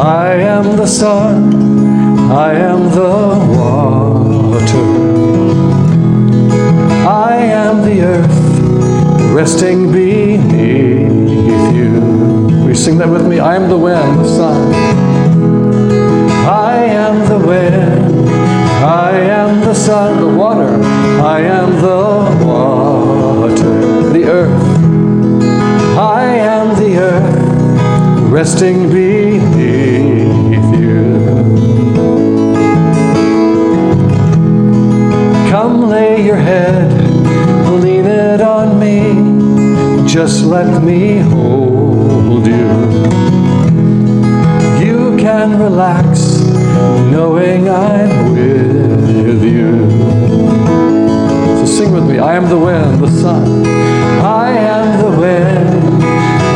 I am the sun, I am the water, I am the earth resting beneath you. Will you sing that with me? I am the wind, the sun. I am the wind, I am the sun, the water, I am the water, the earth, I am the earth resting beneath you. Come lay your head, lean it on me, just let me hold you. You can relax, knowing I'm with you. So sing with me. I am the wind, the sun. I am the wind,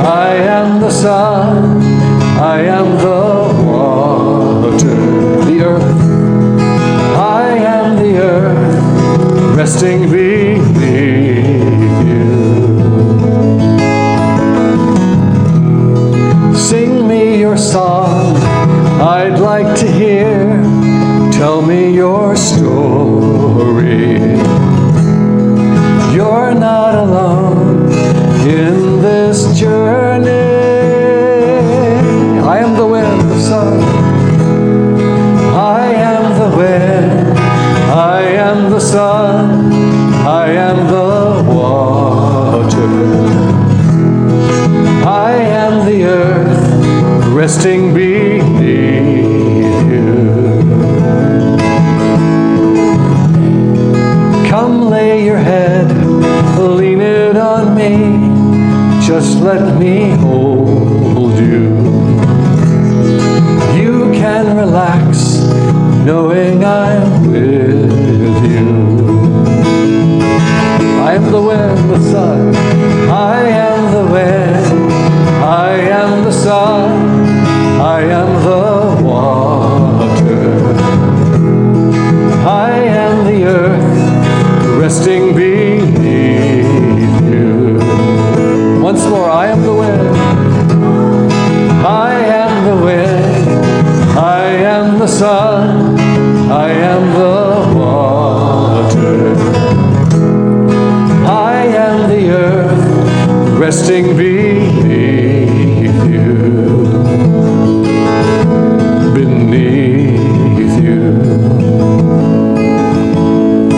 I am the sun, I am the water, the earth, I am the earth resting beneath you. Sing me your song, I'd like to hear. Tell me your story. You're not alone in this journey. I am the wind, the sun. I am the wind, I am the sun, I am the water, I am the earth resting beneath you. Come lay your head, lean it on me, just let me hold you. You can relax, knowing I'm with you. I am the wind, the sun, I am the wind, I am the sun, I am the water, I am the earth resting beneath you. Once more, I am the wind, I am the wind, I am the sun, I am the water, I am the earth resting beneath you. Beneath you.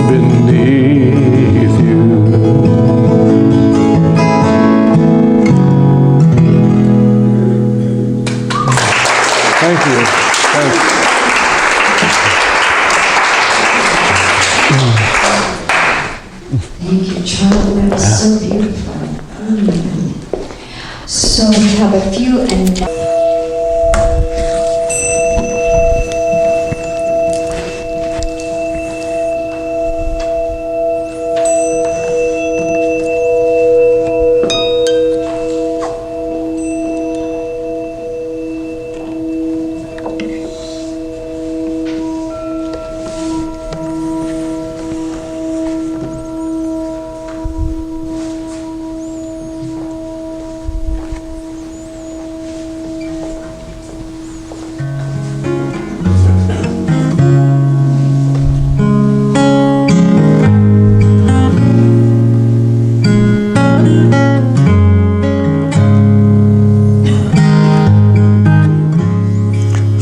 Beneath you. Thank you. Thank you. Thank you, Charlie. That was so beautiful. So we have a few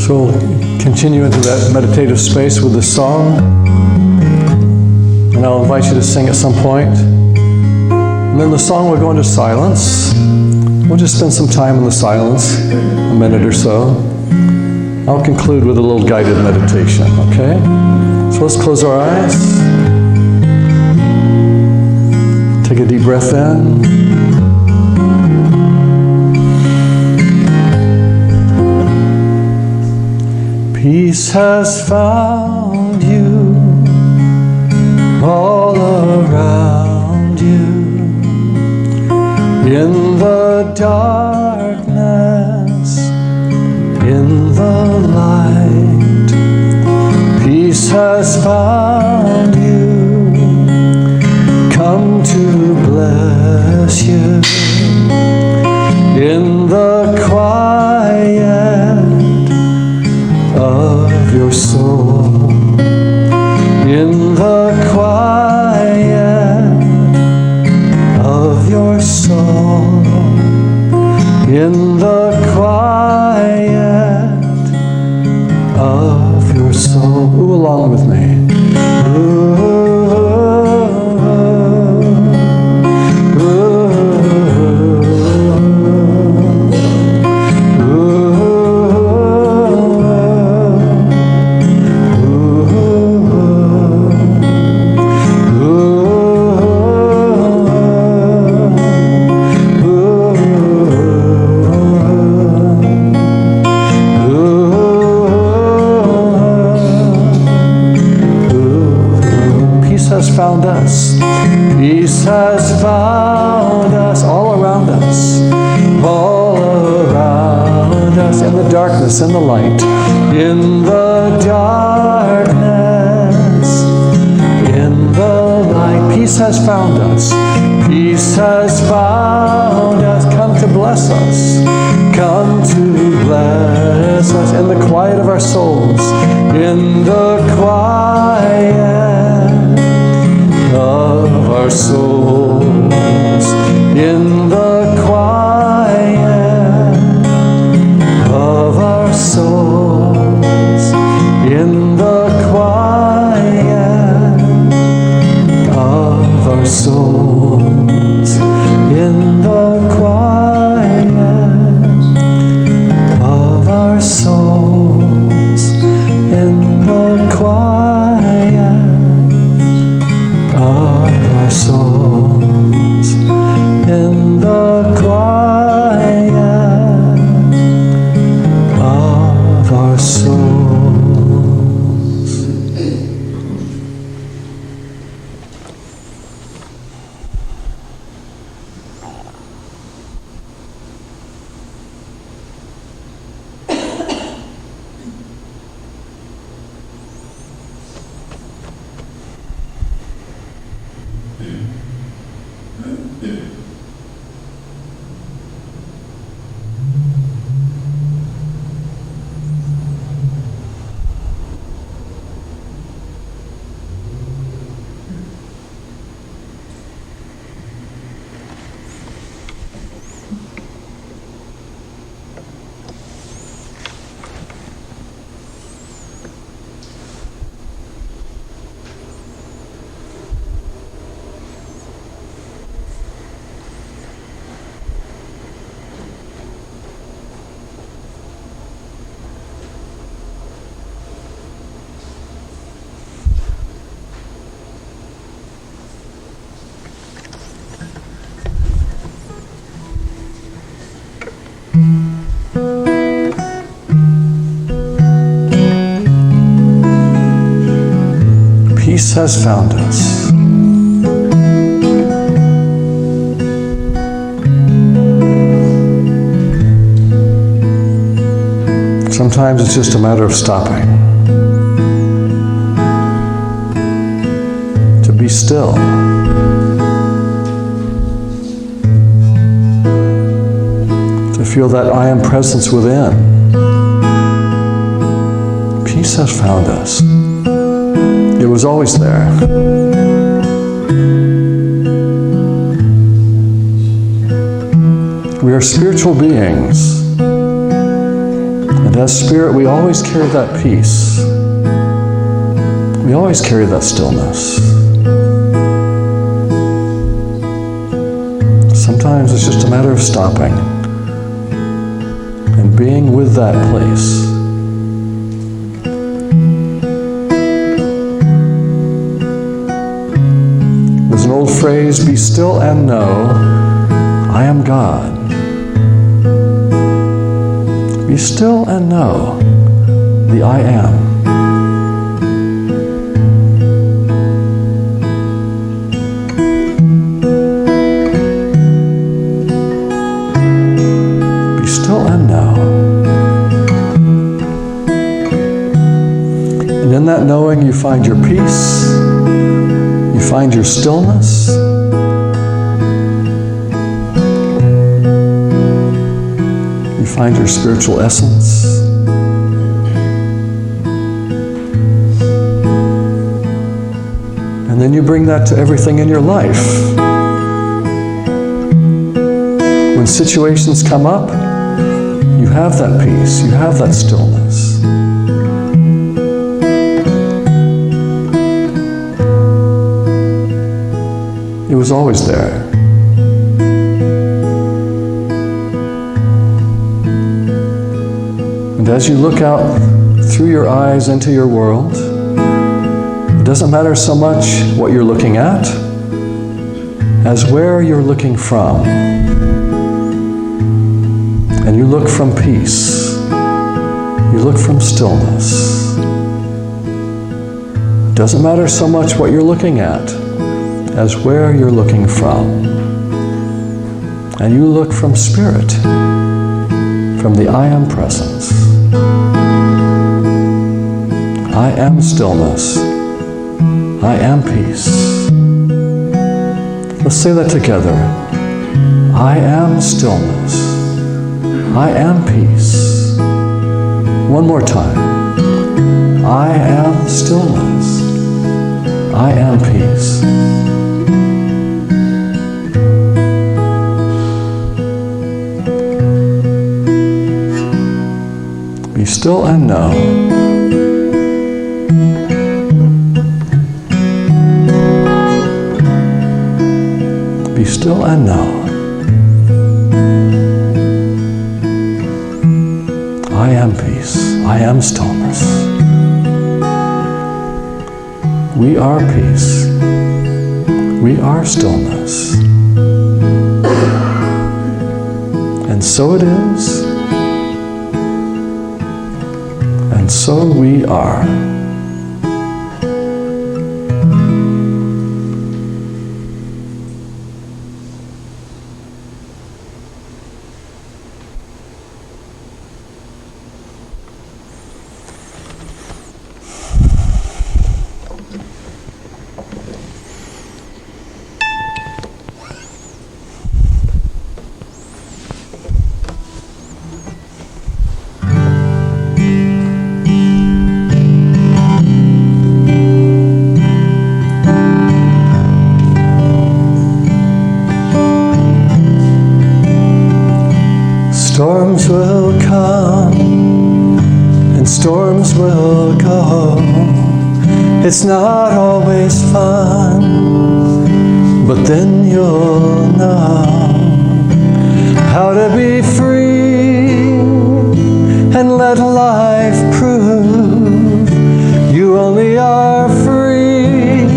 So continue into that meditative space with the song, and I'll invite you to sing at some point. And then the song will go into silence. We'll just spend some time in the silence, a minute or so. I'll conclude with a little guided meditation, okay? So let's close our eyes. Take a deep breath in. Peace has found you all around you. In the darkness, in the light, peace has found you. Come to bless you. In the quiet, soul. Ooh, along with me. Found us. Peace has found us all around us, all around us, in the darkness, in the light, in the darkness, in the light. Peace has found us. Peace has found us. Come to bless us. Come to bless us in the quiet of our souls, in the quiet of our souls, in the quiet of our souls, in the quiet of our souls, in the quiet of our souls, in the quiet of our souls, in the quiet of our souls. Peace has found us. Sometimes it's just a matter of stopping. To be still. To feel that I am presence within. Peace has found us. It was always there. We are spiritual beings. And as spirit, we always carry that peace. We always carry that stillness. Sometimes it's just a matter of stopping and being with that place. There's an old phrase, be still and know, I am God. Be still and know the I am. Be still and know. And in that knowing you find your peace, you find your stillness, find your spiritual essence. And then you bring that to everything in your life. When situations come up, you have that peace, you have that stillness. It was always there. And as you look out through your eyes into your world, it doesn't matter so much what you're looking at as where you're looking from. And you look from peace. You look from stillness. It doesn't matter so much what you're looking at as where you're looking from. And you look from spirit, from the I am presence. I am stillness. I am peace. Let's say that together. I am stillness. I am peace. One more time. I am stillness. I am peace. Be still and know. Be still and know. I am peace. I am stillness. We are peace. We are stillness. And so it is. And so we are. Storms will come and storms will go. It's not always fun, but then you'll know how to be free and let life prove you only are free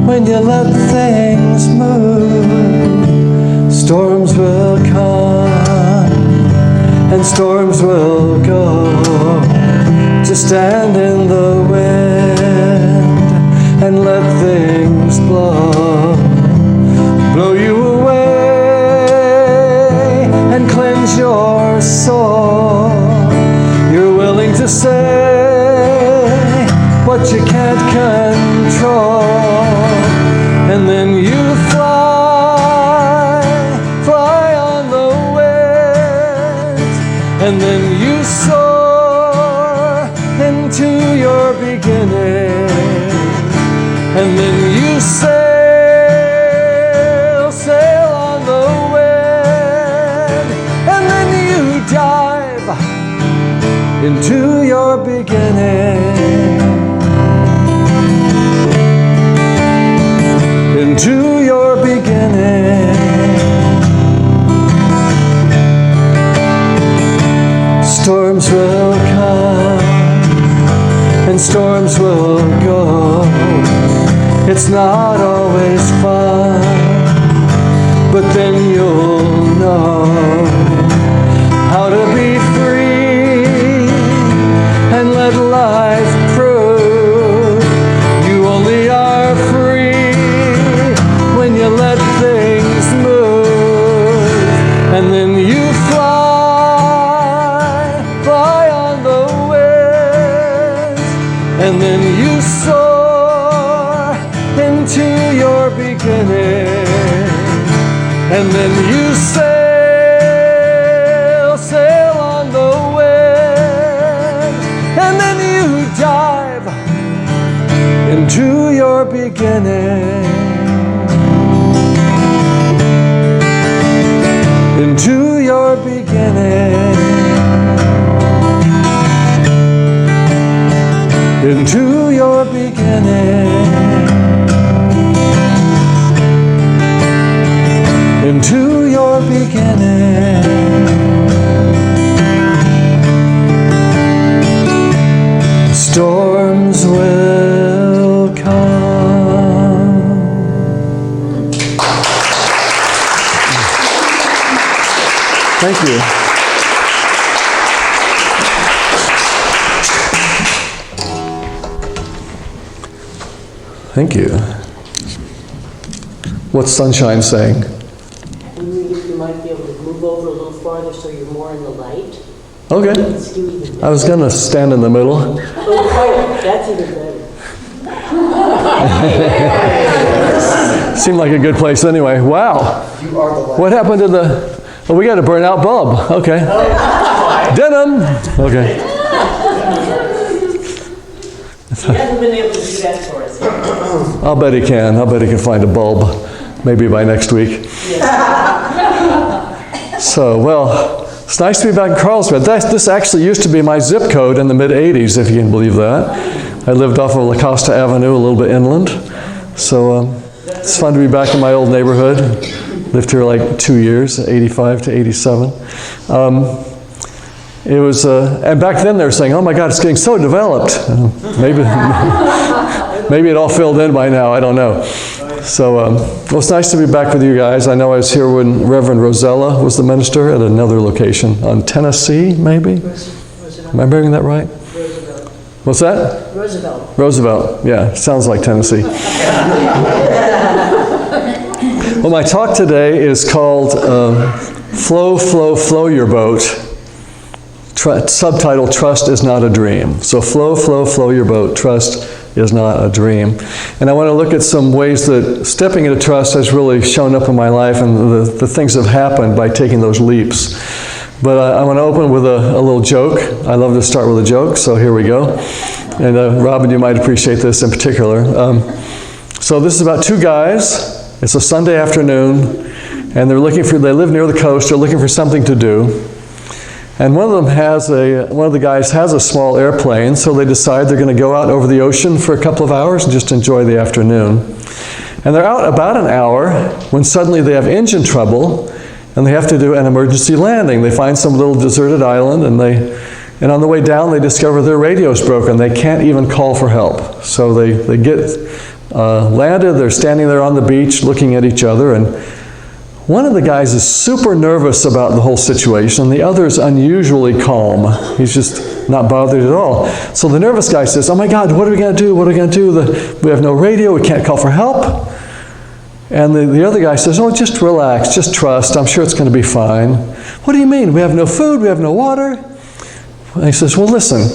when you let things move. Storms will come and storms will go. Just stand in the wind and let things blow. Blow you away and cleanse your soul. You're willing to say what you can't control. And then you fly on the wind. And then you soar into your beginning. And then you sail on the wind. And then you dive into your beginning. Into your beginning. Storms will come and storms will go. It's not always fun, but then you'll know how to be free and let life prove you only are free when you let things move. And then you fly on the wind, and then you soar into your beginning. And then you sail on the wind, and then you dive into your beginning. Into your beginning. Into your beginning. you. Thank you. What's Sunshine saying? You might be able to move over a little farther so you're more in the light. Okay. I was going to stand in the middle. Oh, that's even better. Seemed like a good place anyway. Wow. What happened to the... Oh, we got a burnout bulb. Okay. Denim. Okay. He hasn't been able to do that for us. I'll bet he can. I'll bet he can find a bulb. Maybe by next week. So, well, it's nice to be back in Carlsbad. This actually used to be my zip code in the mid-'80s, if you can believe that. I lived off of La Costa Avenue, a little bit inland. So it's fun to be back in my old neighborhood. Lived here like 2 years, 85 to 87. It was, and back then they were saying, oh my God, it's getting so developed. Maybe it all filled in by now, I don't know. So well, it's nice to be back with you guys. I know I was here when Reverend Rosella was the minister at another location on Tennessee, maybe? Am I hearing that right? Roosevelt. What's that? Roosevelt. Roosevelt, yeah, sounds like Tennessee. Well, my talk today is called Flow, Flow, Flow Your Boat. Subtitle, Trust is Not a Dream. So flow, flow, flow your boat. Trust is not a dream. And I want to look at some ways that stepping into trust has really shown up in my life and the things that have happened by taking those leaps. But I want to open with a little joke. I love to start with a joke, so here we go. And Robin, you might appreciate this in particular. So this is about two guys. It's a Sunday afternoon, and they live near the coast. They're looking for something to do. And one of the guys has a small airplane, so they decide they're going to go out over the ocean for a couple of hours and just enjoy the afternoon. And they're out about an hour when suddenly they have engine trouble and they have to do an emergency landing. They find some little deserted island and on the way down they discover their radio's broken. They can't even call for help. So they get landed, they're standing there on the beach looking at each other, and one of the guys is super nervous about the whole situation. The other is unusually calm. He's just not bothered at all. So the nervous guy says, oh my God, what are we going to do? What are we going to do? We have no radio. We can't call for help. And the other guy says, oh, just relax. Just trust. I'm sure it's going to be fine. What do you mean? We have no food. We have no water. And he says, well, listen,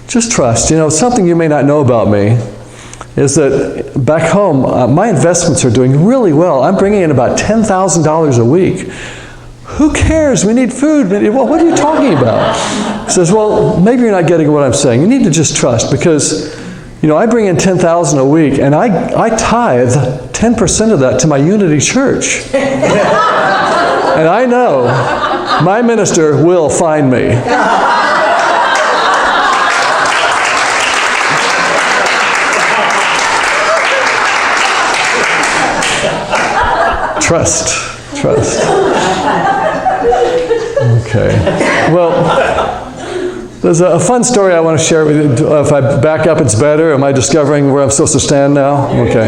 just trust. You know, something you may not know about me is that back home, my investments are doing really well. I'm bringing in about $10,000 a week. Who cares? We need food. Well, what are you talking about? He says, well, maybe you're not getting what I'm saying. You need to just trust because, you know, I bring in $10,000 a week and I tithe 10% of that to my Unity Church. And I know my minister will find me. Trust. Okay. Well, there's a fun story I want to share with you. If I back up, it's better. Am I discovering where I'm supposed to stand now? Okay.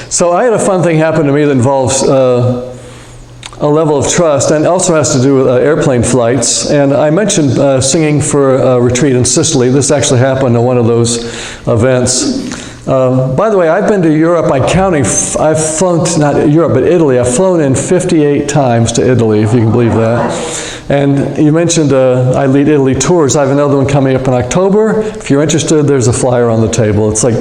So I had a fun thing happen to me that involves a level of trust and also has to do with airplane flights. And I mentioned singing for a retreat in Sicily. This actually happened at one of those events. By the way, I've been to Europe. I'm counting. I've flown to, not Europe, but Italy. I've flown in 58 times to Italy, if you can believe that. And you mentioned I lead Italy tours. I have another one coming up in October. If you're interested, there's a flyer on the table. It's like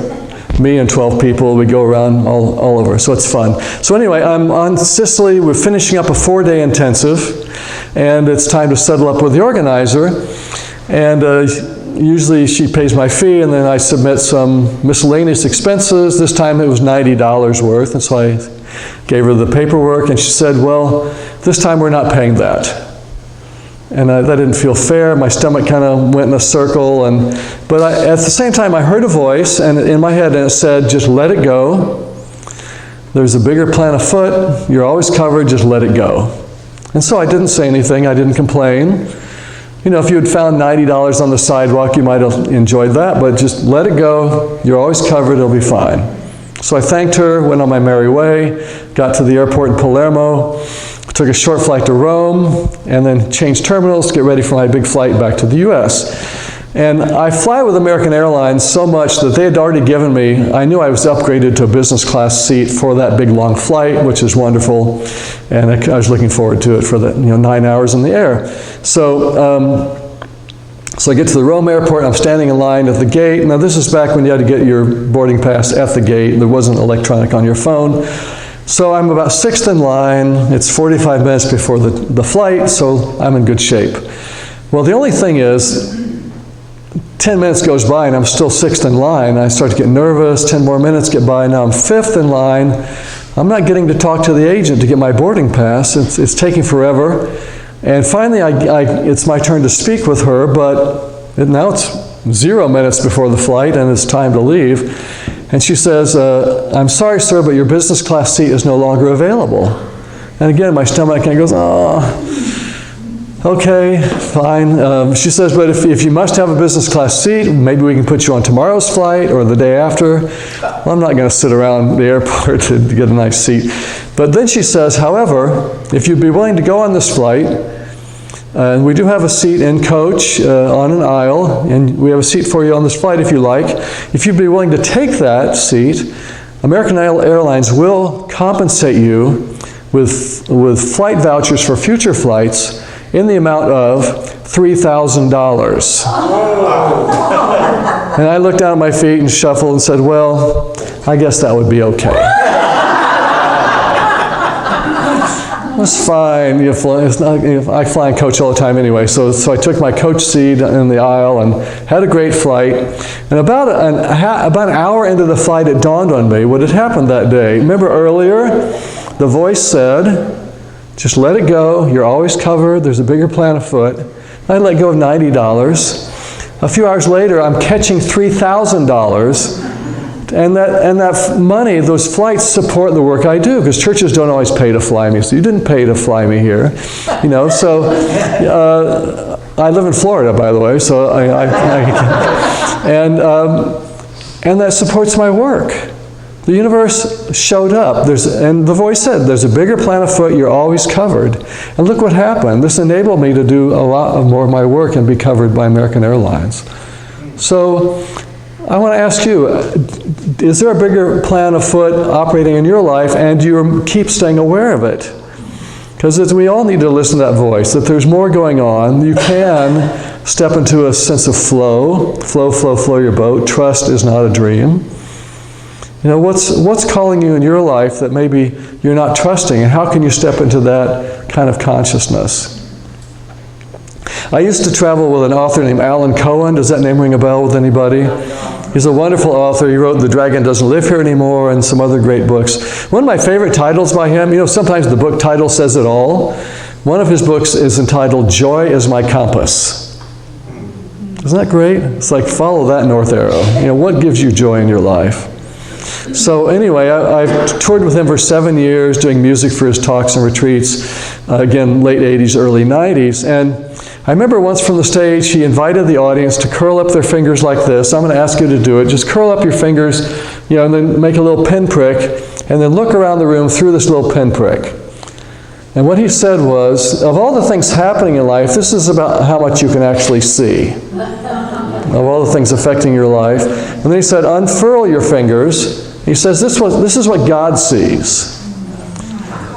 me and 12 people. We go around all over, so it's fun. So anyway, I'm on Sicily. We're finishing up a 4-day intensive, and it's time to settle up with the organizer. And usually she pays my fee, and then I submit some miscellaneous expenses. This time it was $90 worth, and so I gave her the paperwork, and she said, well, this time we're not paying that. And that didn't feel fair. My stomach kind of went in a circle. But at the same time, I heard a voice and in my head, and it said, just let it go. There's a bigger plan afoot. You're always covered. Just let it go. And so I didn't say anything. I didn't complain. You know, if you had found $90 on the sidewalk, you might have enjoyed that. But just let it go. You're always covered. It'll be fine. So I thanked her, went on my merry way, got to the airport in Palermo, took a short flight to Rome, and then changed terminals to get ready for my big flight back to the US. And I fly with American Airlines so much that they had already given me, I knew I was upgraded to a business class seat for that big long flight, which is wonderful. And I was looking forward to it for the 9 hours in the air. So I get to the Rome airport, I'm standing in line at the gate. Now this is back when you had to get your boarding pass at the gate. There wasn't electronic on your phone. So I'm about sixth in line. It's 45 minutes before the flight, so I'm in good shape. Well, the only thing is, 10 minutes goes by and I'm still sixth in line. I start to get nervous, 10 more minutes get by, now I'm fifth in line. I'm not getting to talk to the agent to get my boarding pass. It's taking forever. And finally, it's my turn to speak with her, but now it's 0 minutes before the flight and it's time to leave. And she says, I'm sorry, sir, but your business class seat is no longer available. And again, my stomach kind of goes, oh. Okay, fine. She says, but if you must have a business class seat, maybe we can put you on tomorrow's flight or the day after. Well, I'm not going to sit around the airport to get a nice seat. But then she says, however, if you'd be willing to go on this flight, and we do have a seat in coach on an aisle, and we have a seat for you on this flight if you like. If you'd be willing to take that seat, American Airlines will compensate you with flight vouchers for future flights in the amount of $3,000. And I looked down at my feet and shuffled and said, well, I guess that would be okay. It's fine. I fly in coach all the time anyway, so I took my coach seat in the aisle and had a great flight. And about an hour into the flight, it dawned on me what had happened that day. Remember earlier, the voice said, just let it go. You're always covered. There's a bigger plan afoot. I let go of $90. A few hours later, I'm catching $3,000. And that money, those flights support the work I do, because churches don't always pay to fly me. So you didn't pay to fly me here. So I live in Florida, by the way. So and that supports my work. The universe showed up, and the voice said, there's a bigger plan afoot, you're always covered. And look what happened. This enabled me to do a lot more of my work and be covered by American Airlines. So I want to ask you, is there a bigger plan afoot operating in your life, and do you keep staying aware of it? Because we all need to listen to that voice, that there's more going on. You can step into a sense of flow. Flow your boat. Trust is not a dream. What's calling you in your life that maybe you're not trusting, and how can you step into that kind of consciousness? I used to travel with an author named Alan Cohen. Does that name ring a bell with anybody? He's a wonderful author. He wrote The Dragon Doesn't Live Here Anymore and some other great books. One of my favorite titles by him, sometimes the book title says it all. One of his books is entitled Joy is My Compass. Isn't that great? It's like, follow that north arrow. What gives you joy in your life? So anyway, I've toured with him for 7 years, doing music for his talks and retreats, again, late 80s, early 90s. And I remember once from the stage, he invited the audience to curl up their fingers like this. I'm going to ask you to do it. Just curl up your fingers, and then make a little pinprick, and then look around the room through this little pinprick. And what he said was, of all the things happening in life, this is about how much you can actually see. Of all the things affecting your life. And then he said, unfurl your fingers. He says, this is what God sees.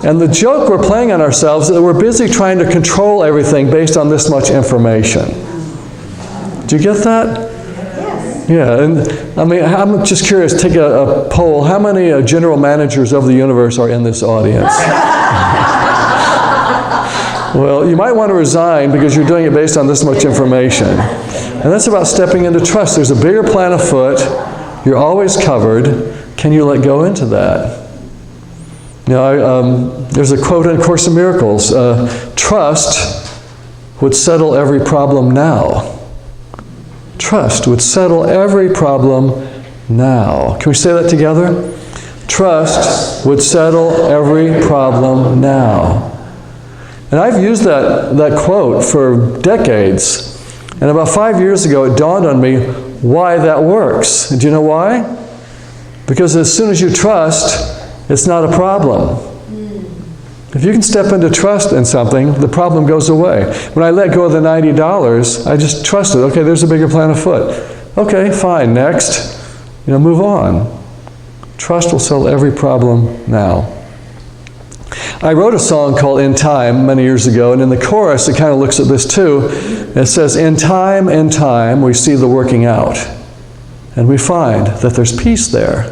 And the joke we're playing on ourselves is that we're busy trying to control everything based on this much information. Do you get that? Yes. Yeah, and I'm just curious, take a poll. How many general managers of the universe are in this audience? Well, you might want to resign because you're doing it based on this much information. And that's about stepping into trust. There's a bigger plan afoot. You're always covered. Can you let go into that? There's a quote in A Course in Miracles. Trust would settle every problem now. Trust would settle every problem now. Can we say that together? Trust would settle every problem now. And I've used that quote for decades. And about 5 years ago, it dawned on me why that works. And do you know why? Because as soon as you trust, it's not a problem. If you can step into trust in something, the problem goes away. When I let go of the $90, I just trusted, okay, there's a bigger plan afoot. Okay, fine, next. Move on. Trust will solve every problem now. I wrote a song called In Time many years ago, and in the chorus it kind of looks at this too. It says, in time, we see the working out. And we find that there's peace there.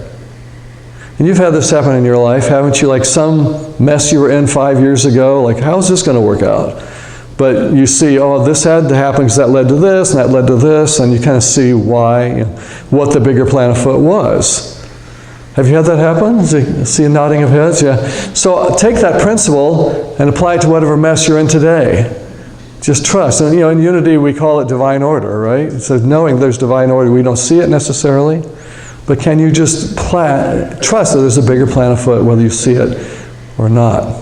And you've had this happen in your life, haven't you? Like some mess you were in 5 years ago, like how's this going to work out? But you see, oh, this had to happen because that led to this, and that led to this, and you kind of see why, what the bigger plan afoot was. Have you had that happen? See a nodding of heads? Yeah. So take that principle and apply it to whatever mess you're in today. Just trust. And in unity we call it divine order, right? It says knowing there's divine order. We don't see it necessarily, but can you just trust that there's a bigger plan afoot, whether you see it or not?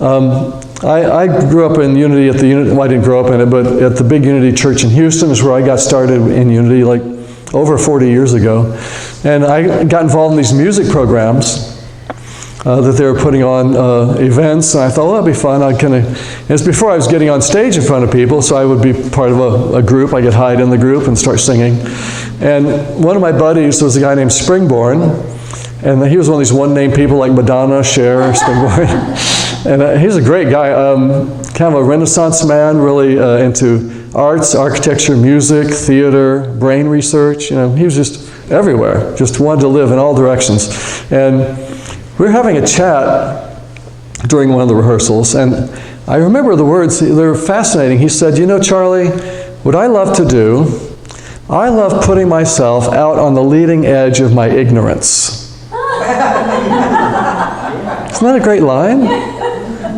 I grew up in Unity well, I didn't grow up in it, but at the big Unity Church in Houston is where I got started in Unity, like over 40 years ago. And I got involved in these music programs that they were putting on events, and I thought, well, that'd be fun. It's before I was getting on stage in front of people, so I would be part of a group. I could hide in the group and start singing. And one of my buddies was a guy named Springborn, and he was one of these one-name people like Madonna, Cher, Springborn. And he's a great guy, kind of a Renaissance man, really into arts, architecture, music, theater, brain research. He was just everywhere, just wanted to live in all directions. And we were having a chat during one of the rehearsals, and I remember the words, they were fascinating. He said, Charley, what I love to do, I love putting myself out on the leading edge of my ignorance. Isn't that a great line?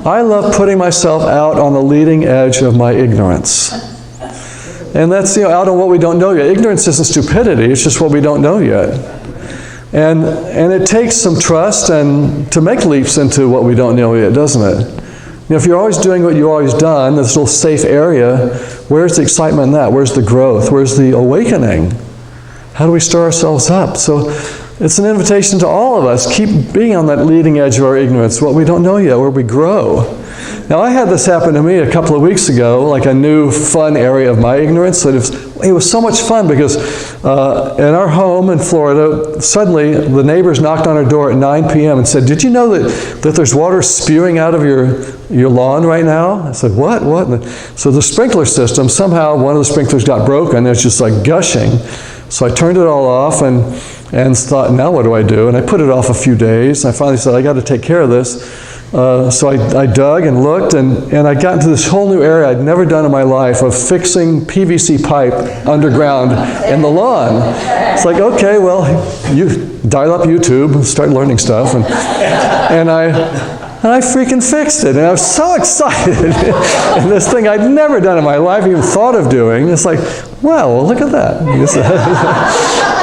I love putting myself out on the leading edge of my ignorance. And that's, out on what we don't know yet. Ignorance isn't stupidity, it's just what we don't know yet. And it takes some trust and to make leaps into what we don't know yet, doesn't it? If you're always doing what you've always done, this little safe area, where's the excitement in that? Where's the growth? Where's the awakening? How do we stir ourselves up? So it's an invitation to all of us. Keep being on that leading edge of our ignorance, what we don't know yet, where we grow. Now, I had this happen to me a couple of weeks ago, like a new fun area of my ignorance. That it was so much fun because in our home in Florida, suddenly the neighbors knocked on our door at 9 p.m. and said, did you know that there's water spewing out of your lawn right now? I said, what? So the sprinkler system, somehow one of the sprinklers got broken. It's just like gushing. So I turned it all off and thought, now what do I do? And I put it off a few days. I finally said, I got to take care of this. So I dug and looked, and I got into this whole new area I'd never done in my life of fixing PVC pipe underground in the lawn. It's like, okay, well, you dial up YouTube and start learning stuff. And I freaking fixed it. And I was so excited. And this thing I'd never done in my life, even thought of doing. It's like, wow, well, look at that.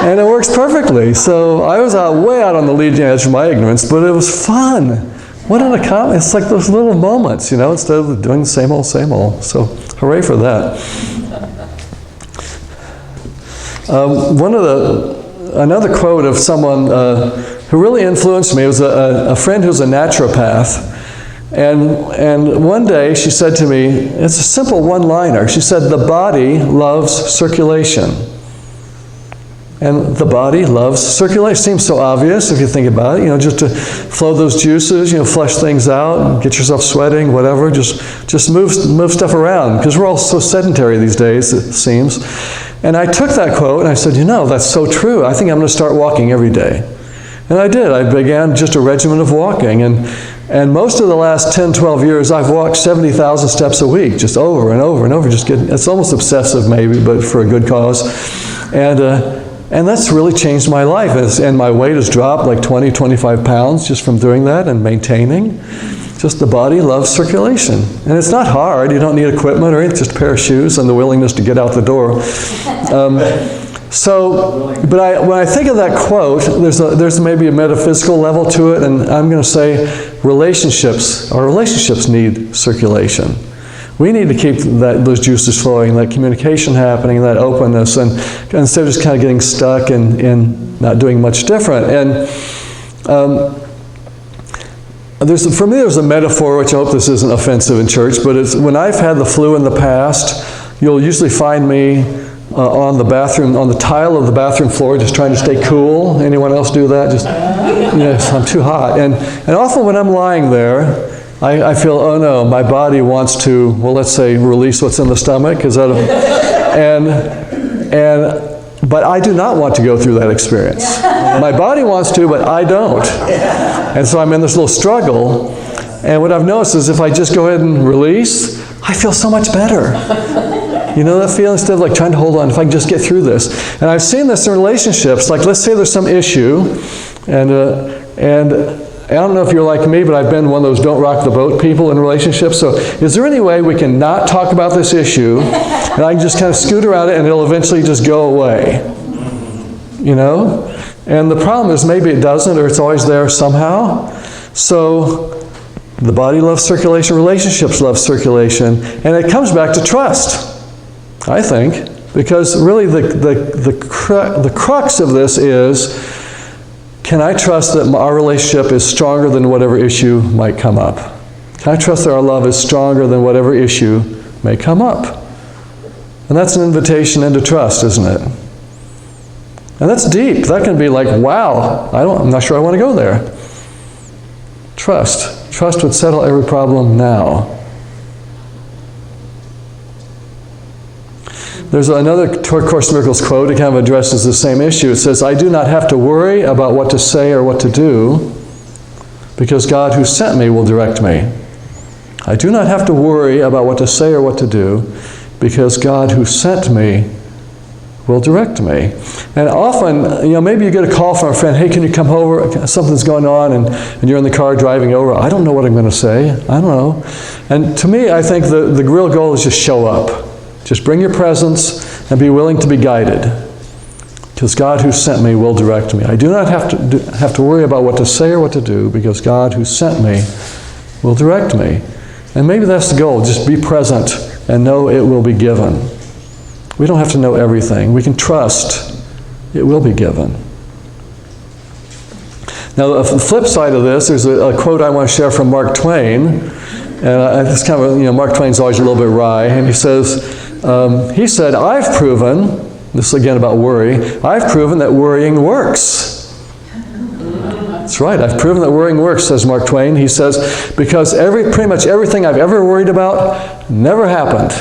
And it works perfectly. So I was way out on the leading edge of my ignorance, but it was fun. What an accomplishment. It's like those little moments, instead of doing the same old, same old. So hooray for that. Another quote of someone who really influenced me was a friend who's a naturopath. And one day she said to me, it's a simple one-liner. She said, the body loves circulation. And the body loves circulation. Seems so obvious if you think about it. Just to flow those juices, flush things out, get yourself sweating, whatever. Just move stuff around, because we're all so sedentary these days, it seems. And I took that quote and I said, that's so true. I think I'm going to start walking every day. And I did. I began just a regimen of walking. And most of the last 10, 12 years, I've walked 70,000 steps a week, just over and over and over. It's almost obsessive maybe, but for a good cause. And that's really changed my life. And my weight has dropped like 20, 25 pounds just from doing that and maintaining. Just the body loves circulation. And it's not hard. You don't need equipment or anything, just a pair of shoes and the willingness to get out the door. When I think of that quote, there's maybe a metaphysical level to it, and I'm going to say our relationships need circulation. We need to keep those juices flowing, that communication happening, that openness, and instead of just kind of getting stuck and not doing much different. And for me, there's a metaphor, which I hope this isn't offensive in church, but it's when I've had the flu in the past, you'll usually find me on the tile of the bathroom floor, just trying to stay cool. Anyone else do that? Just, yes, I'm too hot. And often when I'm lying there, I feel, oh no, my body wants to, well, let's say, release what's in the stomach. But I do not want to go through that experience. My body wants to, but I don't. And so I'm in this little struggle. And what I've noticed is if I just go ahead and release, I feel so much better. You know that feeling? Instead of like trying to hold on, if I can just get through this. And I've seen this in relationships. Like, let's say there's some issue, and I don't know if you're like me, but I've been one of those don't rock the boat people in relationships. So is there any way we can not talk about this issue, and I can just kind of scoot around it, and it'll eventually just go away? You know? And the problem is maybe it doesn't, or it's always there somehow. So the body loves circulation, relationships love circulation, and it comes back to trust, I think, because really the crux of this is, can I trust that our relationship is stronger than whatever issue might come up? Can I trust that our love is stronger than whatever issue may come up? And that's an invitation into trust, isn't it? And that's deep. That can be like, wow, I'm not sure I want to go there. Trust. Trust would settle every problem now. There's another Course in Miracles quote. It kind of addresses the same issue. It says, I do not have to worry about what to say or what to do, because God who sent me will direct me. I do not have to worry about what to say or what to do, because God who sent me will direct me. And often, maybe you get a call from a friend, hey, can you come over? Something's going on, and you're in the car driving over. I don't know what I'm going to say. I don't know. And to me, I think the real goal is just show up. Just bring your presence and be willing to be guided, because God who sent me will direct me. I do not have to worry about what to say or what to do, because God who sent me will direct me. And maybe that's the goal. Just be present and know it will be given. We don't have to know everything. We can trust it will be given. Now, the flip side of this, there's a quote I want to share from Mark Twain. And it's kind of, Mark Twain's always a little bit wry. And he said, I've proven, this is again about worry, I've proven that worrying works. That's right, I've proven that worrying works, says Mark Twain. He says, because pretty much everything I've ever worried about never happened.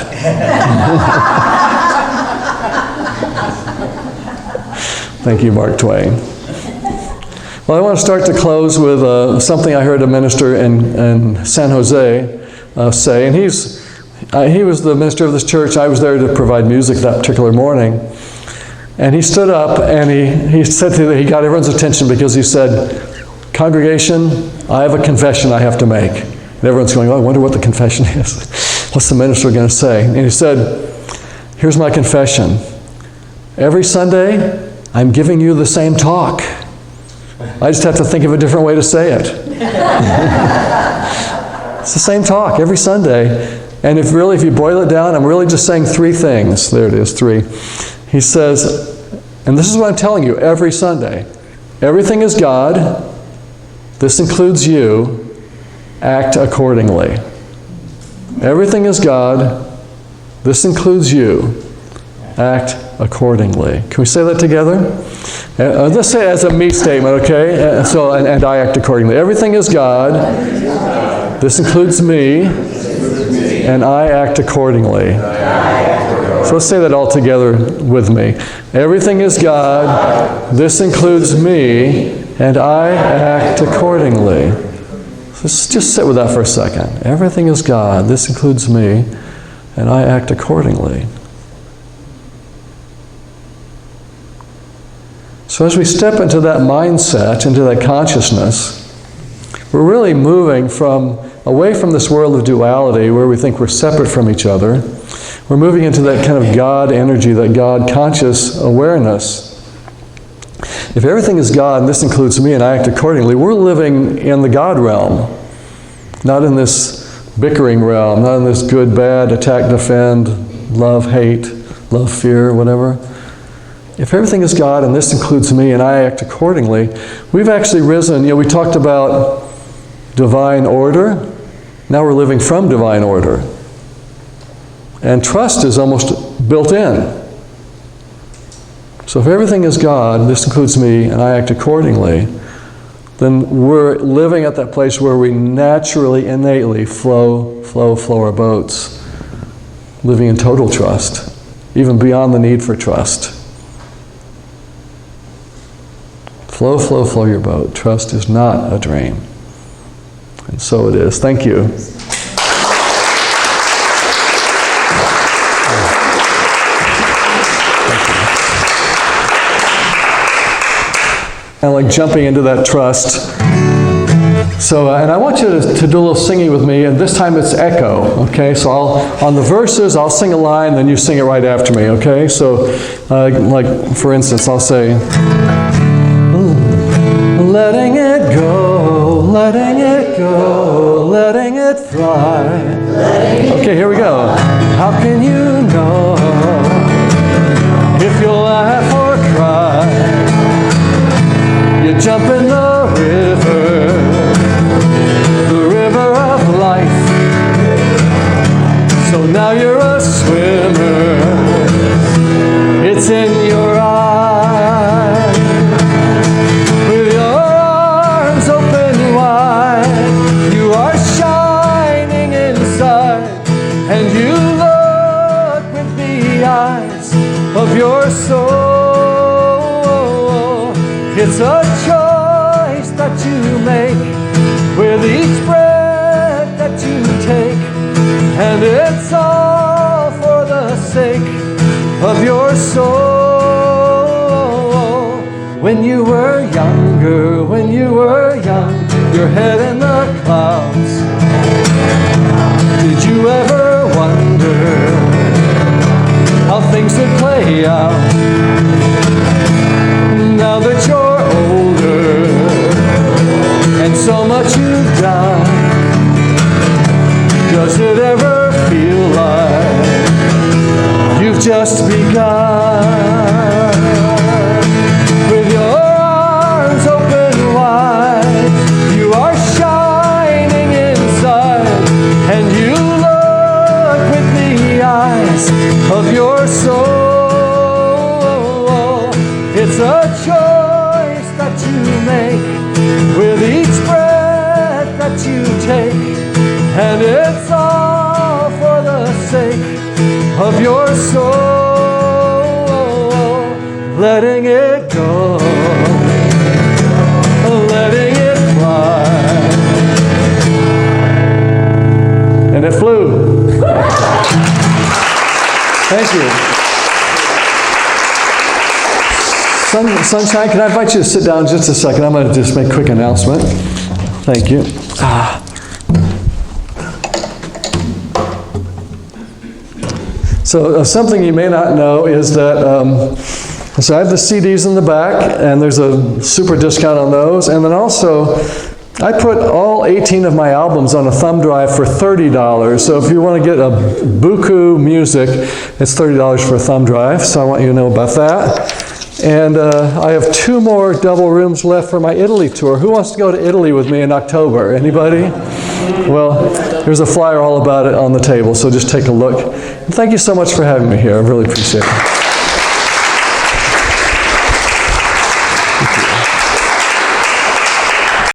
Thank you, Mark Twain. Well, I want to start to close with something I heard a minister in San Jose say, and he was the minister of this church. I was there to provide music that particular morning. And he stood up and he said he got everyone's attention because he said, congregation, I have a confession I have to make. And everyone's going, oh, I wonder what the confession is. What's the minister going to say? And he said, here's my confession. Every Sunday, I'm giving you the same talk. I just have to think of a different way to say it. It's the same talk every Sunday. And if you boil it down, I'm really just saying three things. There it is, three. He says, and this is what I'm telling you every Sunday. Everything is God. This includes you. Act accordingly. Everything is God. This includes you. Act accordingly. Can we say that together? Let's say it as a me statement, okay? And I act accordingly. Everything is God. This includes me. And I act accordingly. So let's say that all together with me. Everything is God. This includes me. And I act accordingly. So let's just sit with that for a second. Everything is God. This includes me. And I act accordingly. So as we step into that mindset, into that consciousness, we're really moving away from this world of duality where we think we're separate from each other. We're moving into that kind of God energy, that God conscious awareness. If everything is God, and this includes me and I act accordingly, we're living in the God realm, not in this bickering realm, not in this good, bad, attack, defend, love, hate, love, fear, whatever. If everything is God, and this includes me, and I act accordingly, we've actually risen. We talked about divine order. Now we're living from divine order. And trust is almost built in. So if everything is God, this includes me, and I act accordingly, then we're living at that place where we naturally, innately flow our boats, living in total trust, even beyond the need for trust. Flow your boat. Trust is not a dream. And so it is. Thank you. And like jumping into that trust. So, and I want you to do a little singing with me, and this time it's echo, okay? So on the verses, I'll sing a line, then you sing it right after me, okay? So, like, for instance, I'll say, letting it go, letting it go, letting it fly. Okay, here we go. How can you know if you'll laugh or cry? You jump in the river of life. So now you're a swimmer. It's in your eyes. With your arms open wide, you are shining inside, and you look with the eyes of your soul. It's a choice that you make with each breath that you take, and it's all for the sake of your soul. When you were younger, when you were young, your head in the clouds, did you ever wonder how things would play out? Now that you're older and so much you've done, does it ever feel like you've just begun? With your arms open wide, you are shining inside, and you look with the eyes of your soul. It's a choice that you make with each breath that you take, and it's all for the sake of your soul. Letting it go, letting it fly. And it flew. Thank you. Sunshine, can I invite you to sit down just a second? I'm going to just make a quick announcement. Thank you. So something you may not know is that, so I have the CDs in the back, and there's a super discount on those. And then also, I put all 18 of my albums on a thumb drive for $30. So if you want to get a buku music, it's $30 for a thumb drive. So I want you to know about that. And I have 2 more double rooms left for my Italy tour. Who wants to go to Italy with me in October? Anybody? Well, there's a flyer all about it on the table, so just take a look. And thank you so much for having me here. I really appreciate it.